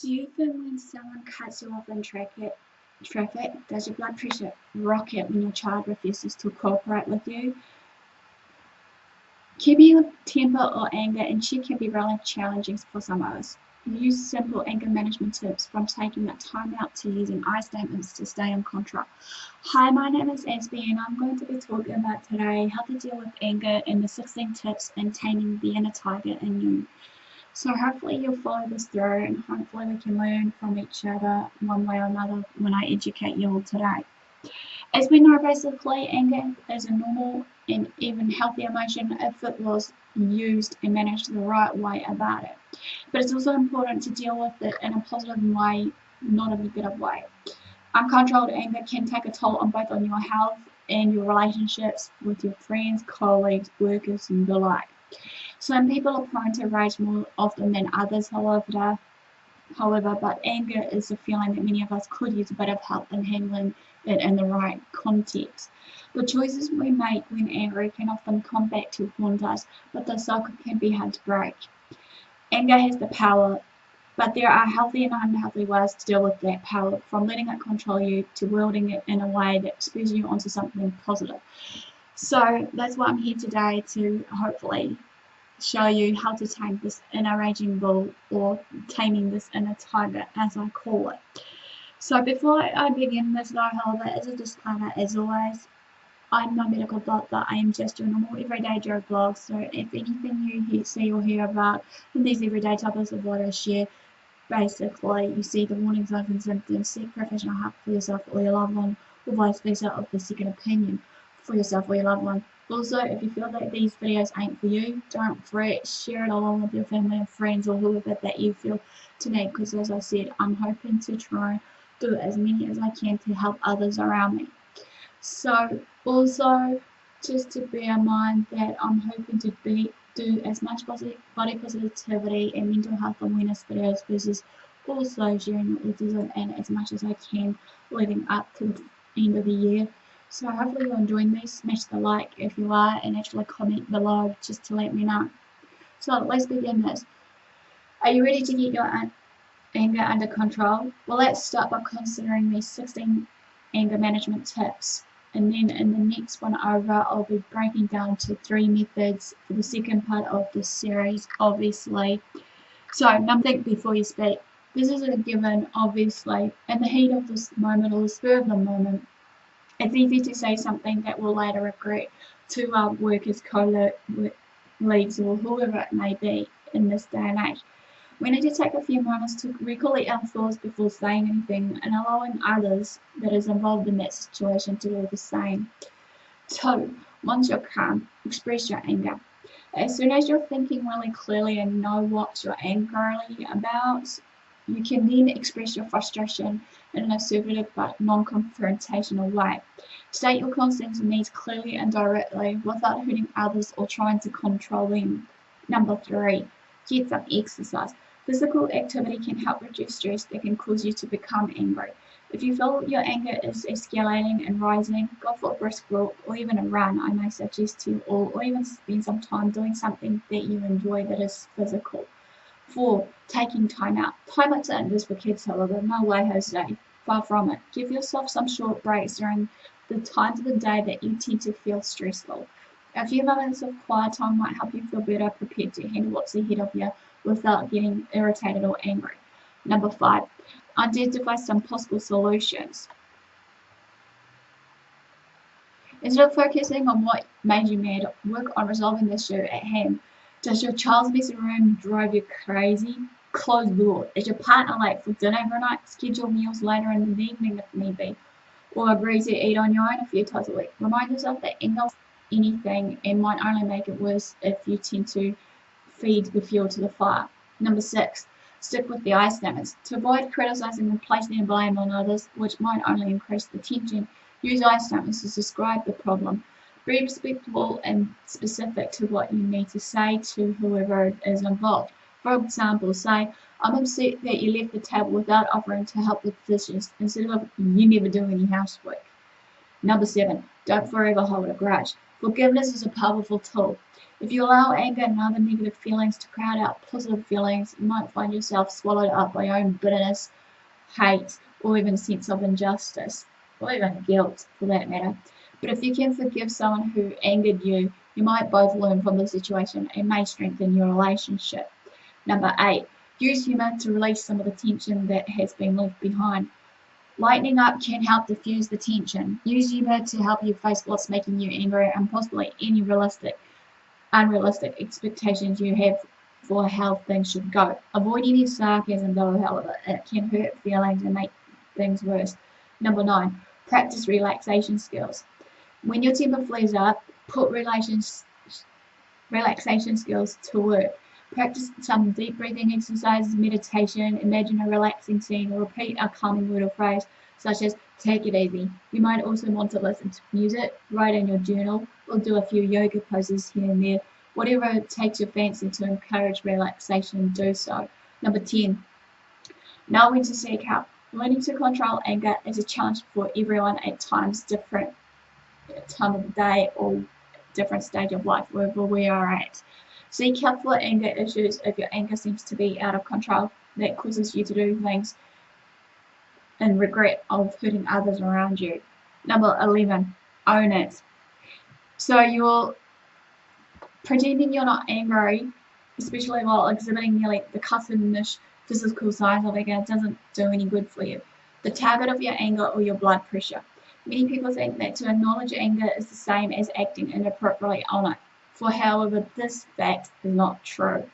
Do you feel when someone cuts you off in traffic? Does your blood pressure rocket when your child refuses to cooperate with you? Keeping your temper or anger in check can be really challenging for some of us. Use simple anger management tips from taking that time out to using I statements to stay in control. Hi, my name is Aspie and I'm going to be talking about today how to deal with anger and the 16 tips in taming the inner tiger in you. So hopefully you'll follow this through and hopefully we can learn from each other one way or another when I educate you all today. As we know, basically, anger is a normal and even healthy emotion if it was used and managed the right way about it. But it's also important to deal with it in a positive way, not a negative way. Uncontrolled anger can take a toll on both on your health and your relationships with your friends, colleagues, workers, and the like. Some people are prone to rage more often than others, however, but anger is a feeling that many of us could use a bit of help in handling it in the right context. The choices we make when angry can often come back to haunt us, but the cycle can be hard to break. Anger has the power, but there are healthy and unhealthy ways to deal with that power, from letting it control you to wielding it in a way that spurs you onto something positive. So that's why I'm here today, to hopefully show you how to tame this inner raging bull, or taming this inner tiger as I call it. So before I begin this though, however, as a disclaimer, as always, I'm no medical doctor. I am just your normal everyday Joe blog. So if anything you see or hear about in these everyday topics of what I share, basically you see the warning signs and symptoms, seek professional help for yourself or your loved one, or vice versa, of the second opinion for yourself or your loved one. Also, if you feel that these videos ain't for you, don't fret, share it along with your family and friends or whoever that you feel to need, because as I said, I'm hoping to try do as many as I can to help others around me. So also, just to bear in mind that I'm hoping to do as much body positivity and mental health awareness videos versus also sharing autism and as much as I can leading up to the end of the year. So hopefully you're enjoying this. Smash the like if you are, and actually comment below just to let me know. So let's begin this. Are you ready to get your anger under control? Well, let's start by considering these 16 anger management tips. And then in the next one over, I'll be breaking down to 3 methods for the second part of this series, obviously. So, think before you speak. This is a given, obviously. In the heat of this moment or the spur of the moment, it's easy to say something that we'll later regret to our workers, colleagues, or whoever it may be in this day and age. We need to take a few moments to recollect our thoughts before saying anything and allowing others that is involved in that situation to do the same. 2. Once you're calm, express your anger. As soon as you're thinking really clearly and know what you're angry about, you can then express your frustration in an assertive but non-confrontational way. State your concerns and needs clearly and directly without hurting others or trying to control them. Number 3. Get some exercise. Physical activity can help reduce stress that can cause you to become angry. If you feel your anger is escalating and rising, go for a brisk walk or even a run, I may suggest to you all, or even spend some time doing something that you enjoy that is physical. 4. Taking time out. Time outs aren't just for kids, however. No way, Jose. Far from it. Give yourself some short breaks during the times of the day that you tend to feel stressful. A few moments of quiet time might help you feel better prepared to handle what's ahead of you without getting irritated or angry. Number 5. Identify some possible solutions. Instead of focusing on what made you mad, work on resolving the issue at hand. Does your child's messy room drive you crazy? Close the door. Is your partner late for dinner every night? Schedule meals later in the evening if need be, or agree to eat on your own a few times a week. Remind yourself that anger is anything and might only make it worse if you tend to feed the fuel to the fire. Number 6. Stick with the I statements. To avoid criticizing and placing the blame on others, which might only increase the tension, use I statements to describe the problem. Be respectful and specific to what you need to say to whoever is involved. For example, say, I'm upset that you left the table without offering to help with dishes, instead of you never do any housework. Number 7. Don't forever hold a grudge. Forgiveness is a powerful tool. If you allow anger and other negative feelings to crowd out positive feelings, you might find yourself swallowed up by your own bitterness, hate, or even sense of injustice, or even guilt for that matter. But if you can forgive someone who angered you, you might both learn from the situation and may strengthen your relationship. Number 8, use humor to release some of the tension that has been left behind. Lightening up can help diffuse the tension. Use humor to help you face what's making you angry and possibly any unrealistic expectations you have for how things should go. Avoid any sarcasm though, however, it can hurt feelings and make things worse. Number 9, practice relaxation skills. When your temper flares up, put relaxation skills to work. Practice some deep breathing exercises, meditation, imagine a relaxing scene, or repeat a calming word or phrase such as take it easy. You might also want to listen to music, write in your journal, or do a few yoga poses here and there. Whatever takes your fancy to encourage relaxation, do so. Number 10, know when to seek help. Learning to control anger is a challenge for everyone at times, different time of the day or different stage of life, wherever we are at. Seek help for anger issues if your anger seems to be out of control. That causes you to do things in regret of hurting others around you. Number 11, own it. So you're pretending you're not angry, especially while exhibiting nearly the cartoonish physical signs of anger, doesn't do any good for you. The target of your anger or your blood pressure. Many people think that to acknowledge anger is the same as acting inappropriately on it. For however, this fact is not true.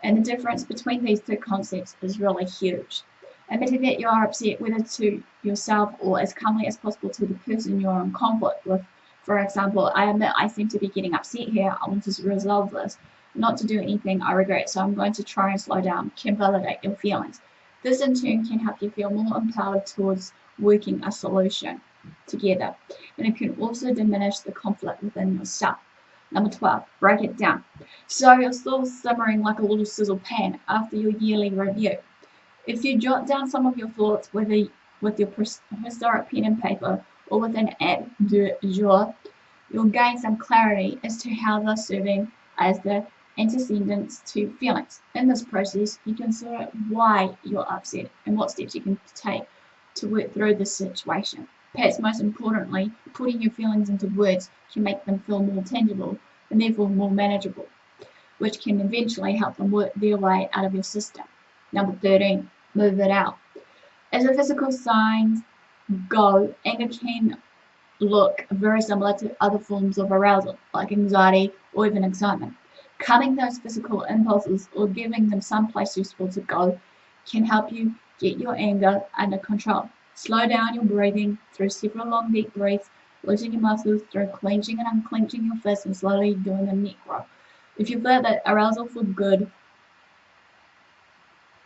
And the difference between these two concepts is really huge. Admitting that you are upset, whether to yourself or as calmly as possible to the person you are in conflict with. For example, I admit I seem to be getting upset here. I want to resolve this, not to do anything I regret, so I'm going to try and slow down, can validate your feelings. This in turn can help you feel more empowered towards working a solution together. And it can also diminish the conflict within yourself. Number 12, break it down. So you're still simmering like a little sizzle pan after your yearly review. If you jot down some of your thoughts, whether with your historic pen and paper or with an app du jour, you'll gain some clarity as to how they're serving as the antecedents to feelings. In this process, you consider why you're upset and what steps you can take to work through this situation. Perhaps most importantly, putting your feelings into words can make them feel more tangible and therefore more manageable, which can eventually help them work their way out of your system. Number 13, move it out. As the physical signs go, anger can look very similar to other forms of arousal, like anxiety or even excitement. Calming those physical impulses or giving them some place useful to go can help you get your anger under control. Slow down your breathing through several long deep breaths, loosen your muscles through clenching and unclenching your fists and slowly doing a neck roll. If you feel that arousal for good,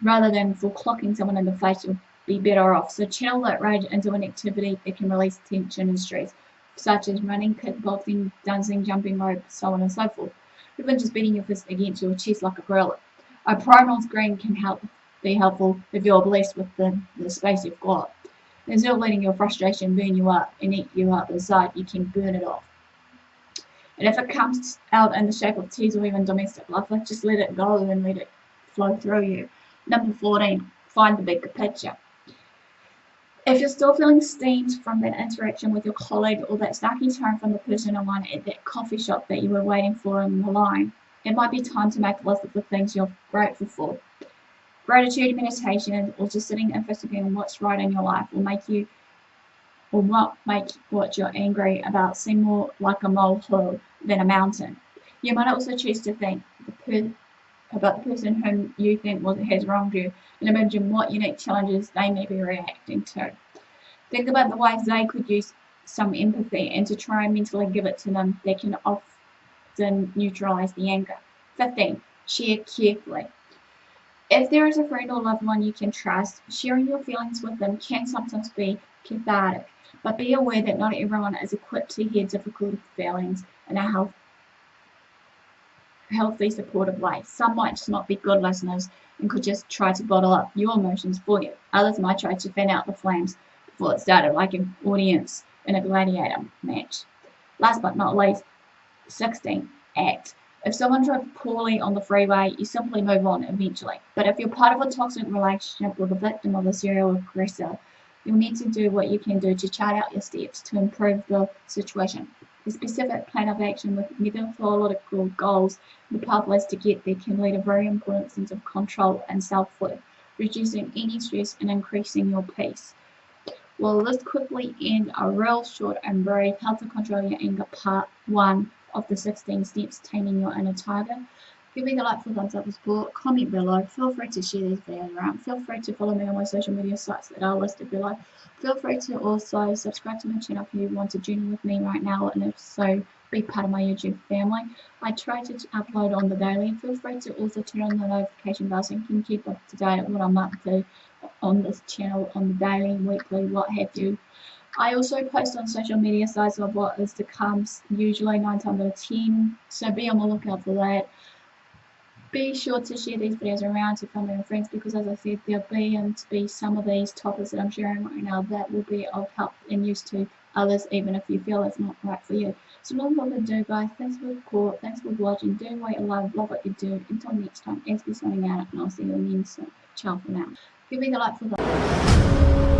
rather than for clocking someone in the face, you'll be better off. So channel that rage into an activity that can release tension and stress, such as running, kickboxing, dancing, jumping rope, so on and so forth. Even just beating your fist against your chest like a gorilla. A prime on screen can be helpful if you're blessed with the space you've got. Instead of letting your frustration burn you up and eat you up inside, you can burn it off. And if it comes out in the shape of tears or even domestic life, just let it go and let it flow through you. Number 14, find the bigger picture. If you're still feeling steamed from that interaction with your colleague or that snarky tone from the person in line at that coffee shop that you were waiting for in the line, it might be time to make a list of the things you're grateful for. Gratitude meditation or just sitting and focusing on what's right in your life will make what you're angry about seem more like a molehill than a mountain. You might also choose to think about the person whom you think has wronged you and imagine what unique challenges they may be reacting to. Think about the ways they could use some empathy and to try and mentally give it to them that can often neutralize the anger. 15. Share carefully. If there is a friend or loved one you can trust, sharing your feelings with them can sometimes be cathartic, but be aware that not everyone is equipped to hear difficult feelings in a healthy, supportive way. Some might just not be good listeners and could just try to bottle up your emotions for you. Others might try to fan out the flames before it started, like an audience in a gladiator match. Last but not least, 16. act. If someone drove poorly on the freeway, you simply move on eventually. But if you're part of a toxic relationship or the victim of a serial aggressor, you'll need to do what you can do to chart out your steps to improve the situation. A specific plan of action with methodological goals and the pathways to get there can lead a very important sense of control and self-worth, reducing any stress and increasing your peace. Well, let's quickly end a real short and brief How to Control Your Anger Part 1 of the 16 Steps Taming Your Inner Tiger. Give me the like for thumbs up for support, comment below, feel free to share these videos around, feel free to follow me on my social media sites that are listed below, feel free to also subscribe to my channel if you want to journey with me right now, and if so, be part of my YouTube family. I try to upload on the daily, and feel free to also turn on the notification bell so you can keep up to date on what I'm up to on this channel on the daily, weekly, what have you. I also post on social media sites of what is to come, usually 9 times out of 10, so be on the lookout for that. Be sure to share these videos around to family and friends because, as I said, there'll be some of these topics that I'm sharing right now that will be of help and use to others, even if you feel it's not right for you. So no more to do, guys. Thanks for the support. Thanks for watching. Do what you love what you do. Until next time, Aspie signing out, and I'll see you again soon. Ciao for now. Give me the like for the